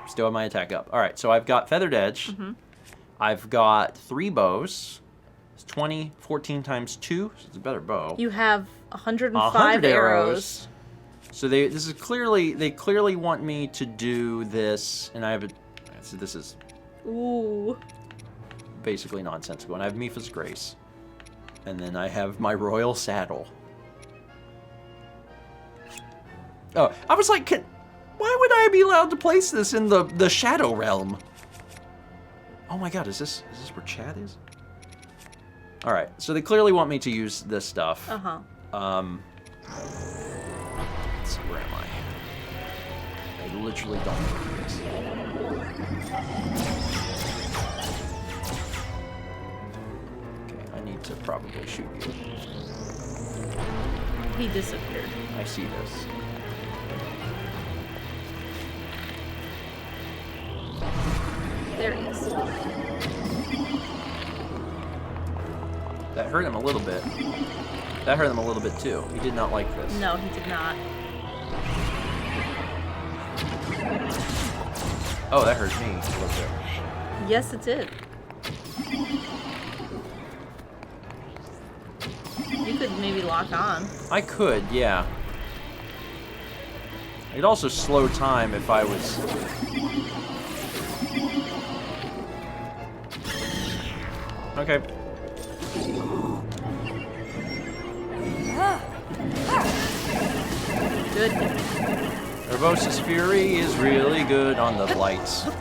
Still have my attack up. All right, so I've got Feathered Edge. Mm-hmm. I've got 3 bows. It's 20, 14 times 2, so it's a better bow. You have 105 100 arrows. So they clearly want me to do this, and I have a. So this is Ooh. basically nonsensical. And I have Mipha's Grace, and then I have my Royal Saddle. Oh, I was like, why would I be allowed to place this in the Shadow Realm? Oh my God, is this where Chad is? All right, so they clearly want me to use this stuff. Uh-huh. Let's see, where am I? I literally don't know this. Okay, I need to probably shoot you. He disappeared. I see this. There he is. That hurt him a little bit. That hurt him a little bit too. He did not like this. No, he did not. Oh, that hurt me a little bit. Yes, it did. You could maybe lock on. I could, yeah. I could also slow time if I was... Okay. Good. Urbosa's Fury is really good on the blights. Now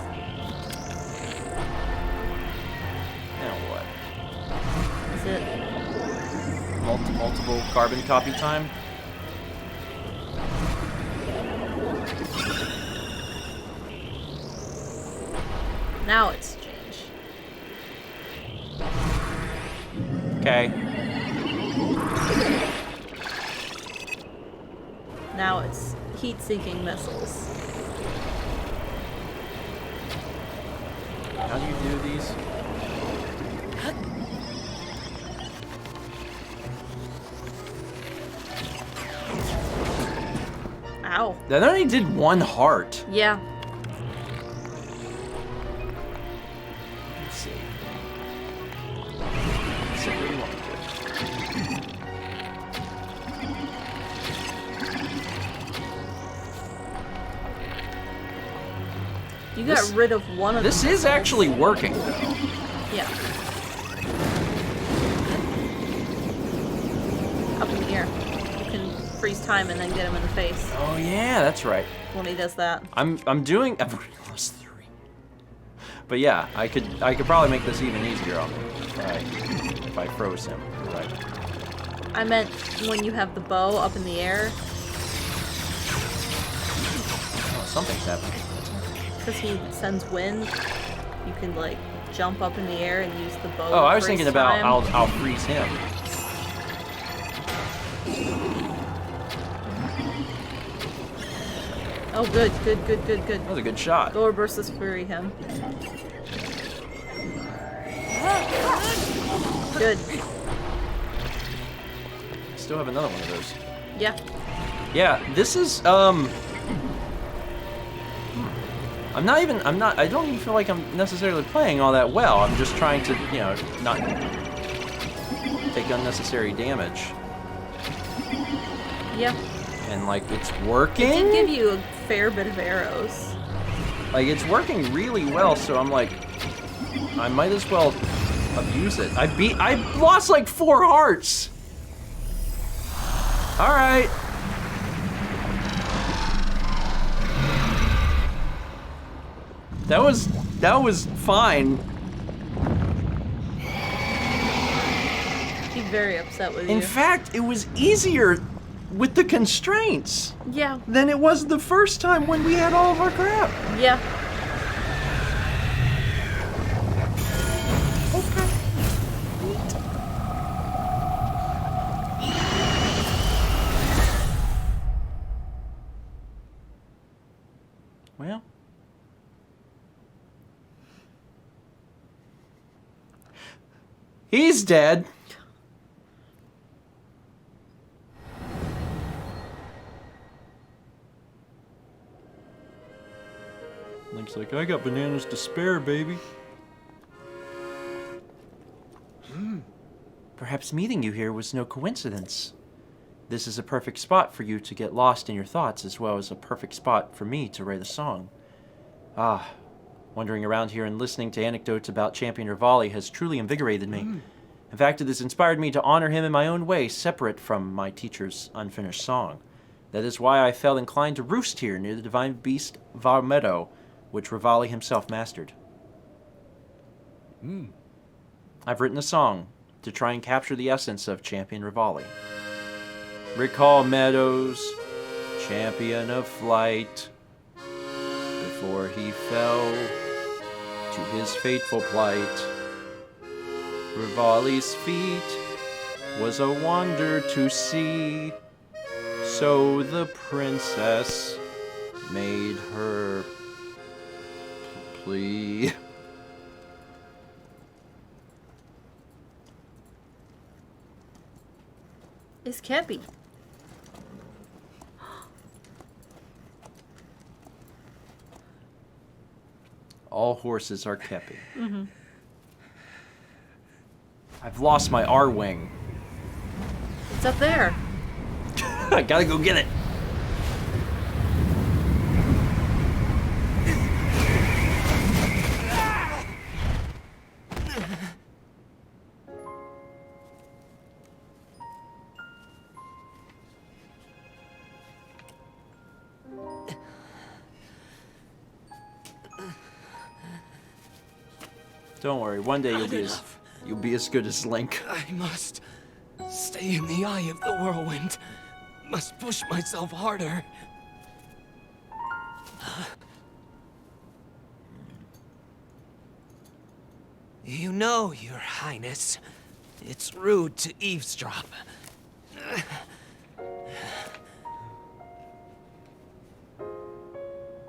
what? Is it? Multiple carbon copy time? Now it's change. Okay. Now it's heat-seeking missiles. How do you do these? Ow. That only did 1 heart. Yeah. Let's see. Let's see what do you want to do. You got rid of one of This them. is actually working, though. Yeah. Up in the air. You can freeze time and then get him in the face Oh yeah, that's right. when he does that. I'm doing. I've already lost 3. But yeah, I could probably make this even easier on him if I froze him. Right. I meant when you have the bow up in the air, Oh, something's happening. because he sends wind, you can like jump up in the air and use the bow. Oh, I to was thinking freeze about time. I'll freeze him. Oh, good. That was a good shot. Gore versus Fury him. Good. Still have another one of those. Yeah. Yeah, this is I don't even feel like I'm necessarily playing all that well. I'm just trying to, you know, not take unnecessary damage. Yeah. And like it's It working. did give you a fair bit of arrows. Like it's working really well, so I'm like I might as well abuse it. I lost like 4 hearts. All right. That was fine. He's very upset with you. In fact, it was easier with the constraints Yeah. than it was the first time when we had all of our crap. Yeah. Okay. Well. He's dead. Link's like, I got bananas to spare, baby. Perhaps meeting you here was no coincidence. This is a perfect spot for you to get lost in your thoughts, as well as a perfect spot for me to write a song. Ah, wandering around here and listening to anecdotes about Champion Revali has truly invigorated me. In fact, it has inspired me to honor him in my own way, separate from my teacher's unfinished song. That is why I felt inclined to roost here near the divine beast Varmeadow, which Revali himself mastered. I've written a song to try and capture the essence of Champion Revali. Recall Meadows, champion of flight, before he fell to his fateful plight. Revali's feat was a wonder to see, so the princess made her plea. It's Kepi. All horses are Kepi. I've lost my R-wing. It's up there. I gotta go get it. Don't worry, one day you'll be as good as Link. I must stay in the eye of the whirlwind. Must push myself harder. You know, Your Highness, it's rude to eavesdrop.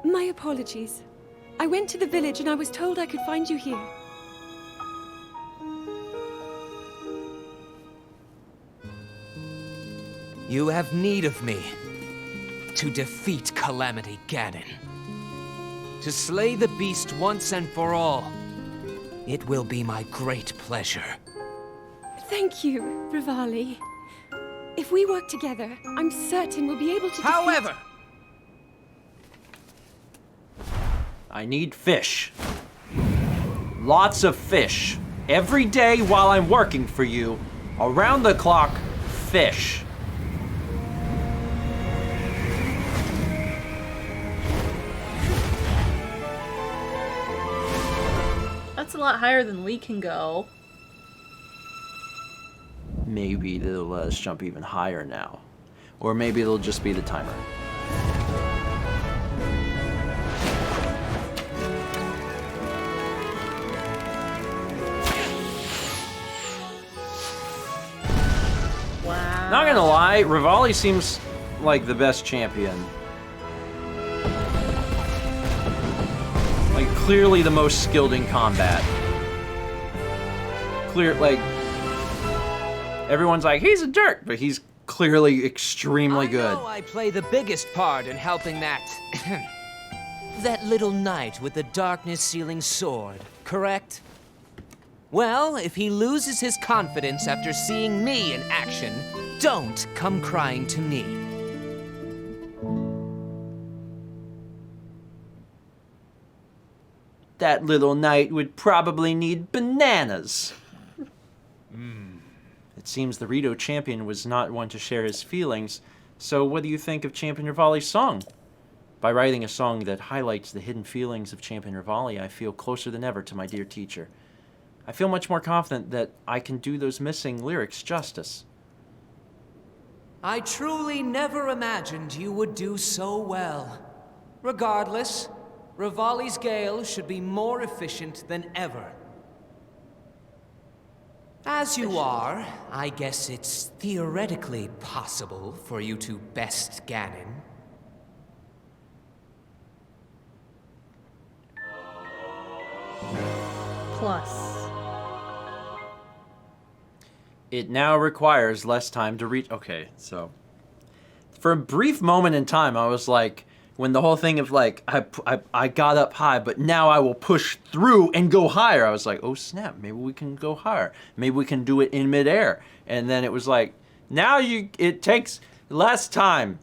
My apologies. I went to the village and I was told I could find you here. You have need of me to defeat Calamity Ganon. To slay the beast once and for all. It will be my great pleasure. Thank you, Revali. If we work together, I'm certain we'll be able to defeat... However, I need fish. Lots of fish. Every day while I'm working for you, around the clock, fish. That's a lot higher than we can go. Maybe they'll let us jump even higher now. Or maybe it'll just be the timer. Wow. Not gonna lie, Revali seems like the best champion. Like, clearly the most skilled in combat. Everyone's like, he's a jerk, but he's clearly extremely good. I know I play the biggest part in helping that... that little knight with the darkness-sealing sword, correct? Well, if he loses his confidence after seeing me in action, don't come crying to me. That little knight would probably need bananas. It seems the Rito champion was not one to share his feelings, so what do you think of Champion Revali's song? By writing a song that highlights the hidden feelings of Champion Revali, I feel closer than ever to my dear teacher. I feel much more confident that I can do those missing lyrics justice. I truly never imagined you would do so well. Regardless, Revali's Gale should be more efficient than ever. As you are, I guess it's theoretically possible for you to best Ganon. Plus. It now requires less time to reach... Okay, so... For a brief moment in time, I was like, when the whole thing of like I got up high, but now I will push through and go higher. I was like, oh snap, maybe we can go higher. Maybe we can do it in midair. And then it was like, now it takes less time.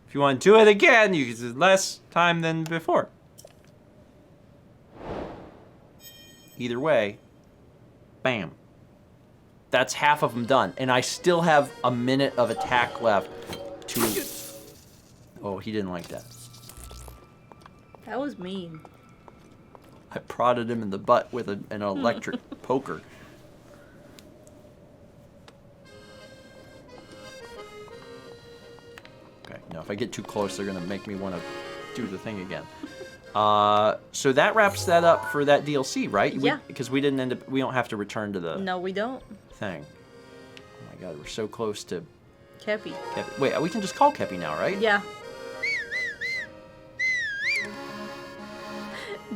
If you want to do it again, you use less time than before. Either way, bam. That's half of them done. And I still have a minute of attack left to... Oh, he didn't like that. That was mean. I prodded him in the butt with an electric poker. Okay, now if I get too close, they're gonna make me want to do the thing again. So that wraps that up for that DLC, right? Yeah. Because we didn't end up, we don't have to return to the No, we don't. thing. Oh my god, we're so close to Kepi. Kepi. Wait, we can just call Kepi now, right? Yeah.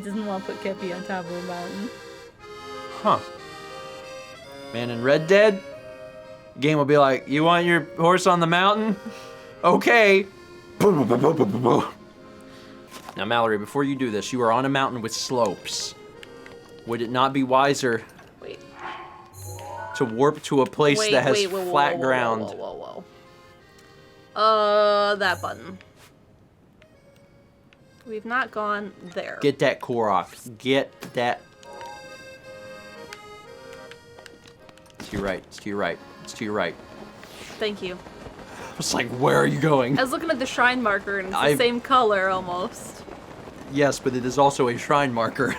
Doesn't want to put Kepi on top of a mountain. Huh. Man, in Red Dead, game will be like, you want your horse on the mountain? Okay. Now, Mallory, before you do this, you are on a mountain with slopes. Would it not be wiser Wait. to warp to a place that has flat ground? Whoa. That button. We've not gone there. Get that Korok. Get that. It's to your right. It's to your right. It's to your right. Thank you. I was like, where are you going? I was looking at the shrine marker and it's the same color almost. Yes, but it is also a shrine marker.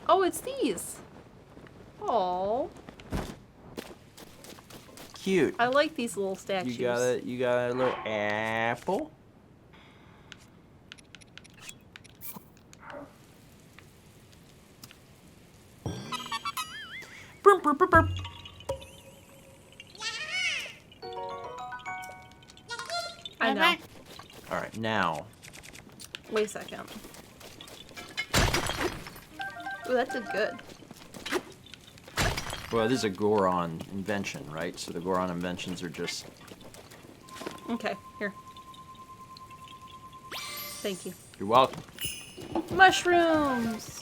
Oh, it's these. Oh. Cute. I like these little statues. You got a little apple. Burp, burp, burp, burp. I know. All right, now. Wait a second. Ooh, that did good. Well, this is a Goron invention, right? So the Goron inventions are just... Okay, here. Thank you. You're welcome. Mushrooms!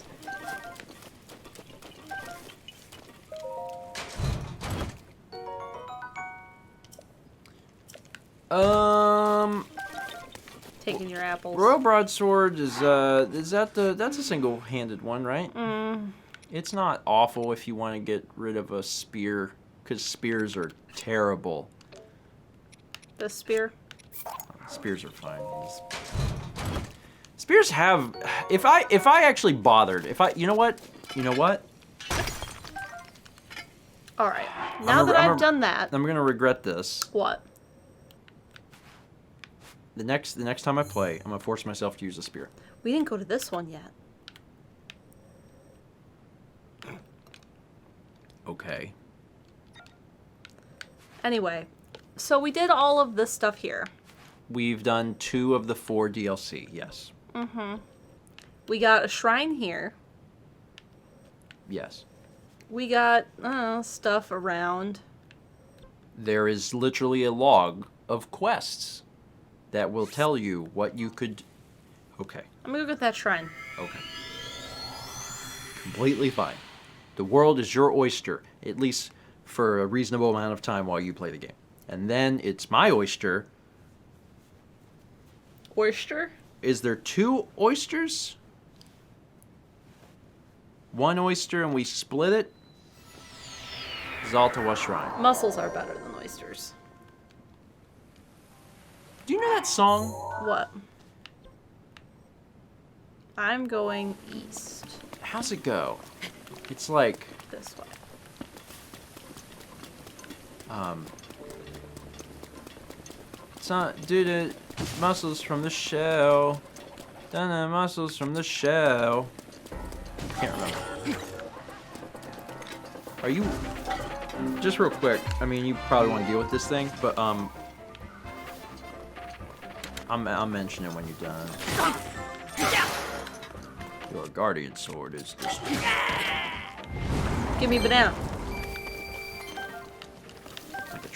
Taking your apples. Royal Broadsword is that that's a single-handed one, right? It's not awful if you want to get rid of a spear, because spears are terrible. The spear? Spears are fine. Spears have, if I actually bothered, you know what? All right. Now that I've done that. I'm gonna regret this. What? The next time I play, I'm gonna force myself to use a spear. We didn't go to this one yet. Okay. Anyway, so we did all of this stuff here. We've done 2 of the 4 DLC, yes. We got a shrine here. Yes. We got stuff around. There is literally a log of quests that will tell you what you could... Okay. I'm gonna go get that shrine. Okay. Completely fine. The world is your oyster, at least for a reasonable amount of time while you play the game. And then it's my oyster. Oyster? Is there 2 oysters? 1 oyster and we split it? Zaltawa Shrine. Mussels are better than oysters. Do you know that song? What? I'm going east. How's it go? It's like... This way. It's not due to muscles from the shell. Done muscles from the shell. Can't remember. Are you... Just real quick, I mean, you probably want to deal with this thing, but, I'll mention it when you're done. Your guardian sword is destroyed. Give me banana.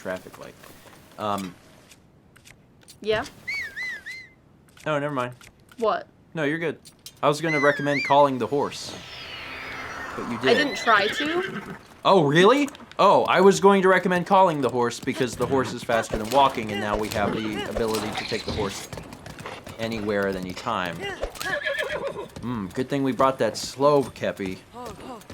traffic light. Yeah? Oh, never mind. What? No, you're good. I was going to recommend calling the horse. But you did. I didn't try to. Oh, really? Oh, I was going to recommend calling the horse because the horse is faster than walking, and now we have the ability to take the horse anywhere at any time. Good thing we brought that slow Kepi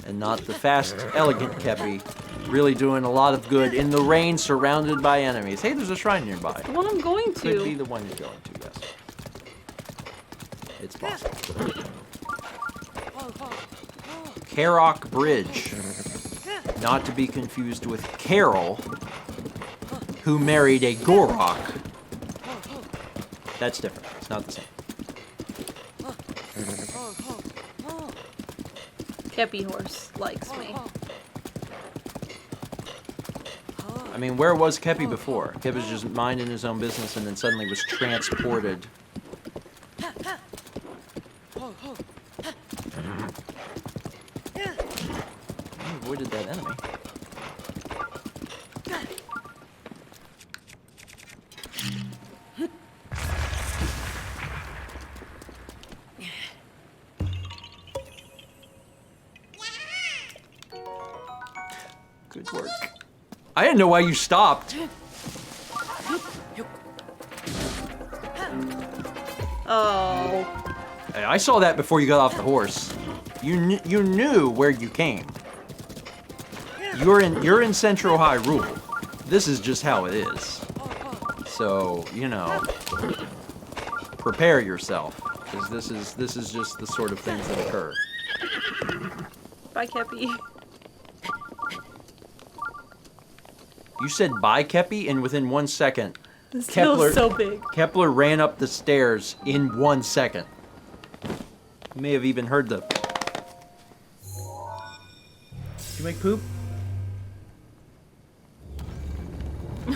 and not the fast, elegant Kepi. Really doing a lot of good in the rain surrounded by enemies. Hey, there's a shrine nearby. The one I'm going to. Could be the one you're going to, yes. It's possible. Karok Bridge. Not to be confused with Carol, who married a Gorok. That's different. It's not the same. Kepi horse likes me. I mean, where was Kepi before? Kepi was just minding his own business and then suddenly was transported. I avoided that enemy. Good work. I didn't know why you stopped. Oh. I saw that before you got off the horse. You knew where you came. You're in Central Hyrule. This is just how it is. So, you know, prepare yourself, because this is just the sort of things that occur. Bye, Kepi. You said bye, Kepi, and within 1 second, This feels so big. Kepler ran up the stairs in 1 second. You may have even heard the... Did you make poop?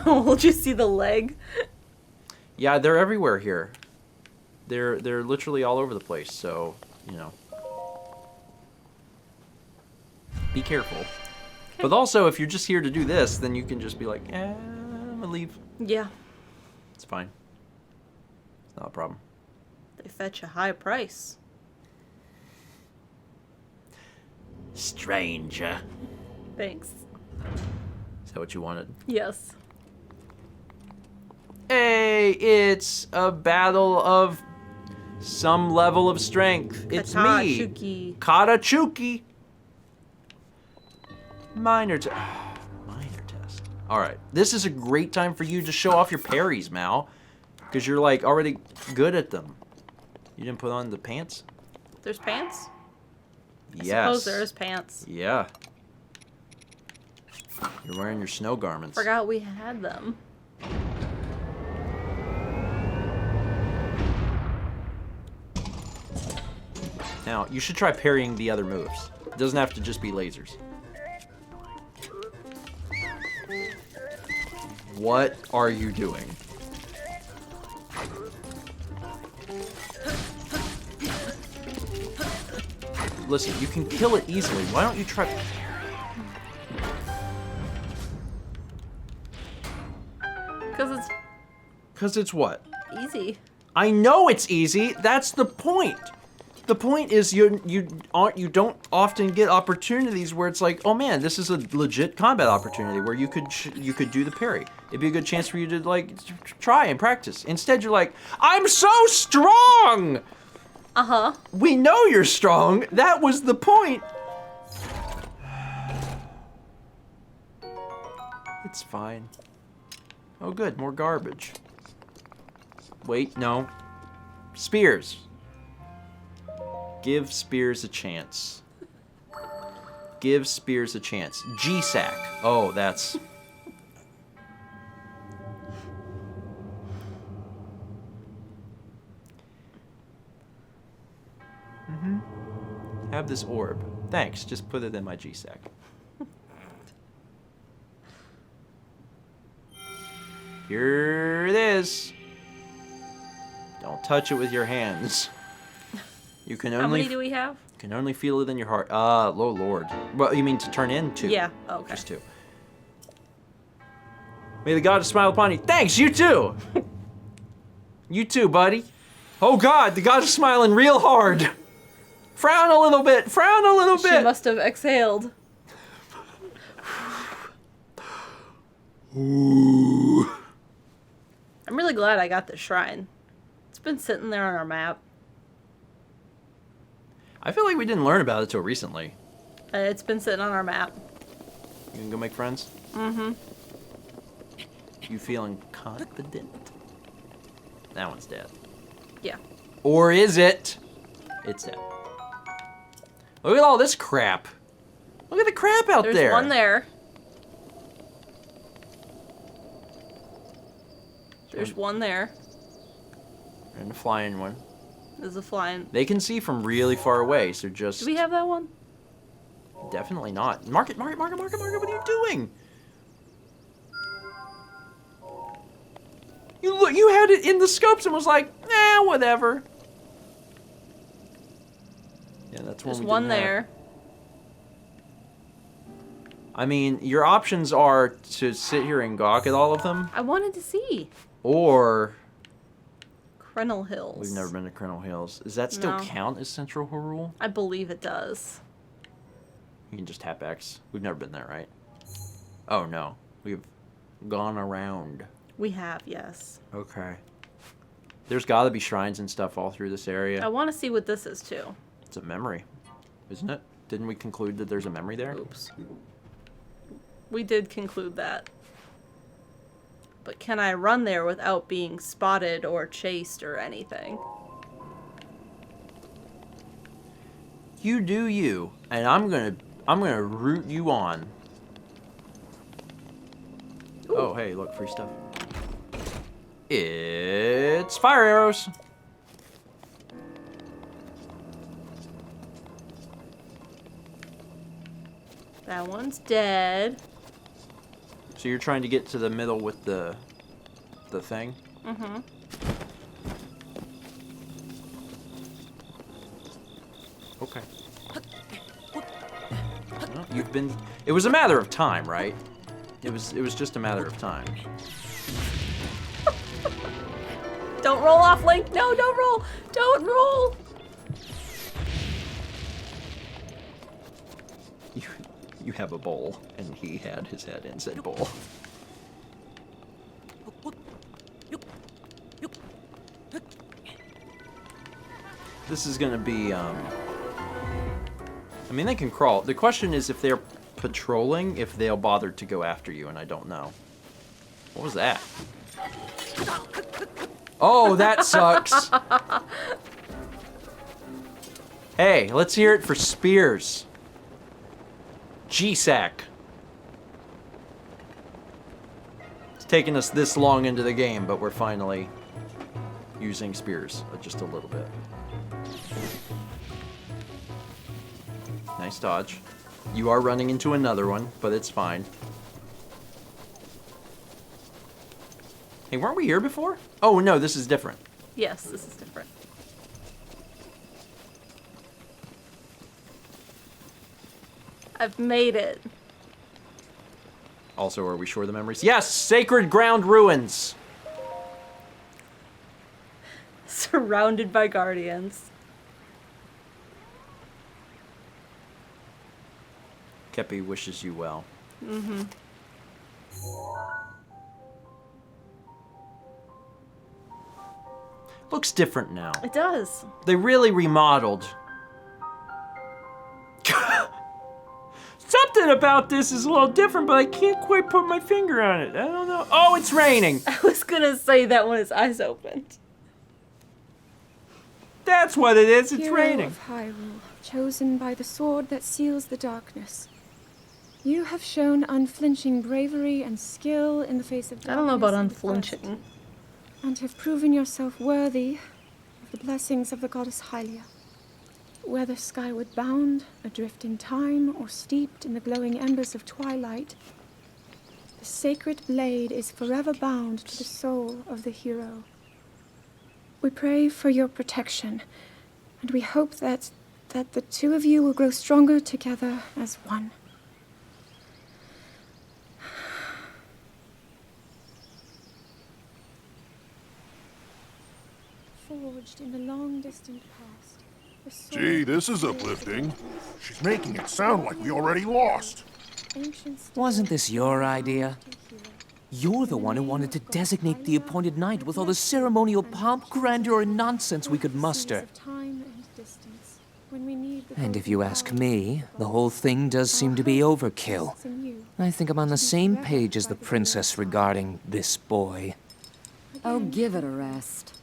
Oh, we'll just see the leg. Yeah, they're everywhere here. They're literally all over the place, so, you know. Be careful. Okay. But also, if you're just here to do this, then you can just be like, I'm gonna leave. Yeah. It's fine. It's not a problem. They fetch a high price. Stranger. Thanks. Is that what you wanted? Yes. Hey, it's a battle of some level of strength. It's me. Katachuki. Katachuki. Minor test. All right. This is a great time for you to show off your parries, Mal. Because you're, like, already good at them. You didn't put on the pants? There's pants? I Yes. suppose there is pants. Yeah. You're wearing your snow garments. Forgot we had them. Now, you should try parrying the other moves. It doesn't have to just be lasers. What are you doing? Listen, you can kill it easily. Why don't you try... Because it's what? Easy. I know it's easy. That's the point. The point is you don't often get opportunities where it's like, oh man, this is a legit combat opportunity where you could do the parry. It'd be a good chance for you to like try and practice. Instead, you're like, I'm so strong. Uh-huh. We know you're strong. That was the point. It's fine. Oh good, more garbage. Wait, no. Spears. Give Spears a chance. Give Spears a chance. G-Sack. Oh, that's... Have this orb. Thanks, just put it in my G-Sack. Here it is. Don't touch it with your hands. You can only... How many do we have? Can only feel it in your heart. Oh lord. Well, you mean to turn into? Yeah. Oh, okay. Just two. May the goddess smile upon you. Thanks, you too. You too, buddy. Oh God, the goddess is smiling real hard. Frown a little bit. Frown a little bit. She must have exhaled. Ooh. I'm really glad I got this shrine. It's been sitting there on our map. I feel like we didn't learn about it till recently. It's been sitting on our map. You can go make friends? Mm-hmm. You feeling confident? That one's dead. Yeah. Or is it? It's dead. Look at all this crap. Look at the crap out there. There's one there. There's one there. And a flying one. There's a flying. They can see from really far away, so just... Do we have that one? Definitely not. Mark it, mark it, mark it, mark it, mark it. What are you doing? You had it in the scopes and was like, nah, whatever. Yeah, that's one. There's we one didn't have. there. I mean, your options are to sit here and gawk at all of them, I wanted to see. or Crenel Hills. we've never been to Colonel Hills. Does that still No. count as Central Hyrule? I believe it does. You can just tap X. We've never been there, right? Oh no, we've gone around. We have, yes. Okay. There's got to be shrines and stuff all through this area. I want to see what this is too. It's a memory, isn't it? Didn't we conclude that there's a memory there? Oops. We did conclude that. But can I run there without being spotted or chased or anything? You do you, and I'm gonna root you on. Ooh. Oh, hey, look, free stuff. It's fire arrows. That one's dead. So you're trying to get to the middle with the thing? Mm-hmm. Okay. Well, you've been. It was a matter of time, right? It was just a matter of time. Don't roll off, Link. No, don't roll. Don't roll. You have a bowl, and he had his head in said bowl. This is gonna be, I mean, they can crawl. The question is if they're patrolling, if they'll bother to go after you, and I don't know. What was that? Oh, that sucks. Hey, let's hear it for spears. G-Sack. It's taken us this long into the game, but we're finally using spears just a little bit. Nice dodge. You are running into another one, but it's fine. Hey, weren't we here before? Oh, no, this is different. Yes, this is different. I've made it. Also, are we sure the memories? Yes! Sacred Ground Ruins! Surrounded by guardians. Kepi wishes you well. Mm-hmm. Looks different now. It does. They really remodeled. Something about this is a little different, but I can't quite put my finger on it. I don't know. Oh, it's raining. I was gonna say that when his eyes opened. That's what it is. It's Hero raining. of Hyrule, chosen by the sword that seals the darkness. You have shown unflinching bravery and skill in the face of darkness. I don't know about and quest, unflinching. and have proven yourself worthy of the blessings of the goddess Hylia. Whether skyward bound, adrift in time, or steeped in the glowing embers of twilight, the sacred blade is forever bound to the soul of the hero. We pray for your protection, and we hope that the two of you will grow stronger together as one. forged in the long distant past. The sword Gee, this is uplifting. She's making it sound like we already lost. ancient Wasn't this your stories idea? to hear. You're the one who wanted to designate the appointed knight with all the ceremonial pomp, grandeur, and nonsense we could muster. Of time and distance, when we need the And if golden you ask power me, of the God. whole thing does seem to be overkill. Rests in you. I think I'm on the same page as the princess regarding this boy. Oh, give it a rest.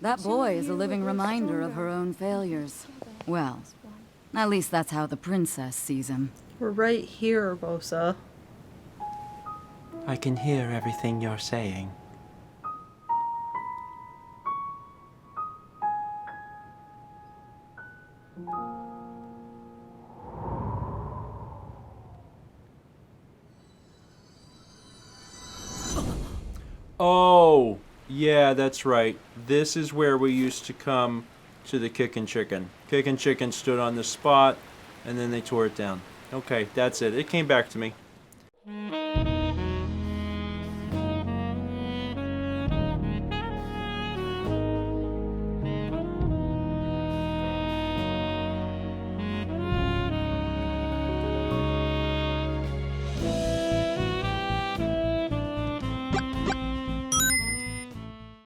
That boy is a living reminder of her own failures. Well, at least that's how the princess sees him. We're right here, Bosa. I can hear everything you're saying. Oh, yeah, that's right. This is where we used to come to the Kickin' Chicken. Kickin' Chicken stood on the spot, and then they tore it down. Okay, that's it. It came back to me.